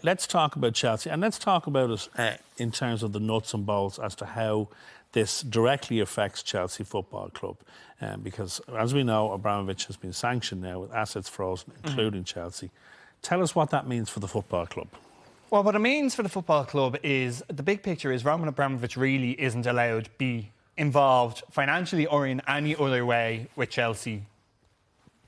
Let's talk about Chelsea, and let's talk about it in terms of the nuts and bolts as to how this directly affects Chelsea Football Club. Because, as we know, Abramovich has been sanctioned now with assets frozen, including Chelsea. Tell us what that means for the football club. Well, what it means for the football club is, the big picture is Roman Abramovich really isn't allowed to be involved financially or in any other way with Chelsea.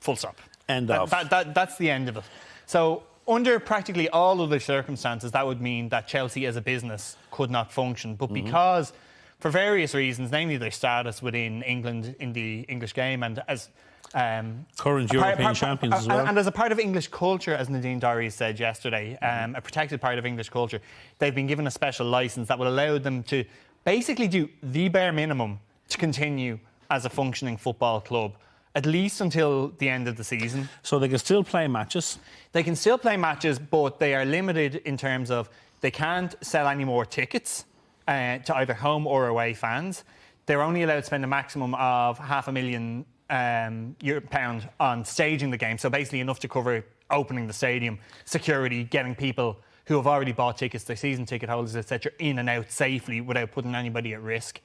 Full stop. End of. That's the end of it. So, under practically all other circumstances, that would mean that Chelsea as a business could not function. But because, for various reasons, namely their status within England in the English game and as current European champions as well. And as a part of English culture, as Nadine Dorries said yesterday, a protected part of English culture, they've been given a special licence that will allow them to basically do the bare minimum to continue as a functioning football club, at least until the end of the season. So they can still play matches? They can still play matches, but they are limited in terms of they can't sell any more tickets to either home or away fans. They're only allowed to spend a maximum of £500,000 on staging the game, so basically enough to cover opening the stadium, security, getting people who have already bought tickets, their season ticket holders, etc., in and out safely without putting anybody at risk.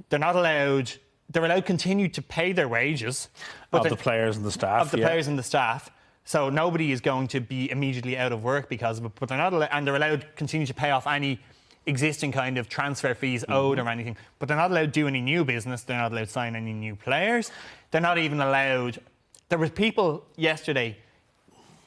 They're not allowed... They're allowed to continue to pay their wages. Of the players and the staff. Of the players and the staff. So nobody is going to be immediately out of work because of it. But they're not allowed, and they're allowed to continue to pay off any existing kind of transfer fees owed or anything. But they're not allowed to do any new business. They're not allowed to sign any new players. They're not even allowed... There were people yesterday,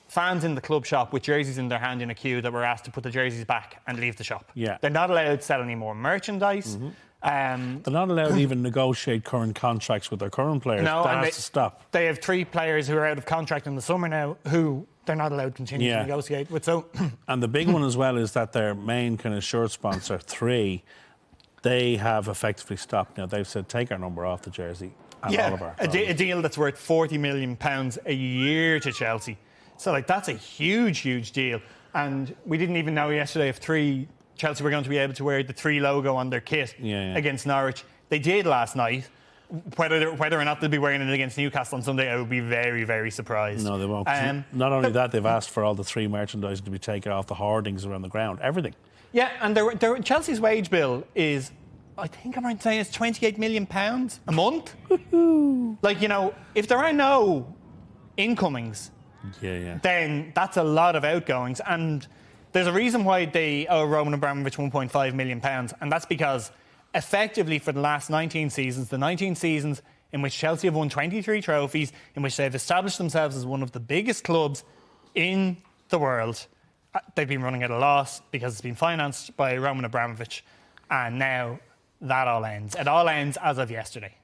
fans in the club shop with jerseys in their hand in a queue, that were asked to put the jerseys back and leave the shop. Yeah. They're not allowed to sell any more merchandise. They're not allowed to even negotiate current contracts with their current players. No, that and has to stop. They have 3 players who are out of contract in the summer now who they're not allowed to continue to negotiate with. So, and the big one as well is that their main kind of shirt sponsor, 3, they have effectively stopped now. They've said, take our number off the jersey and all of our... a deal that's worth £40 million a year to Chelsea. So, like, that's a huge, huge deal. And we didn't even know yesterday if Chelsea were going to be able to wear the 3 logo on their kit against Norwich. They did last night. Whether or not they'll be wearing it against Newcastle on Sunday, I would be very, very surprised. No, they won't. Not only that, they've asked for all the 3 merchandising to be taken off the hoardings around the ground. Everything. Yeah, and Chelsea's wage bill is, I think I'm right in saying, it's £28 million a month. Like, you know, if there are no incomings, then that's a lot of outgoings. And there's a reason why they owe Roman Abramovich £1.5 million, and that's because effectively for the last 19 seasons, the 19 seasons in which Chelsea have won 23 trophies, in which they've established themselves as one of the biggest clubs in the world, they've been running at a loss because it's been financed by Roman Abramovich, and now that all ends. It all ends as of yesterday.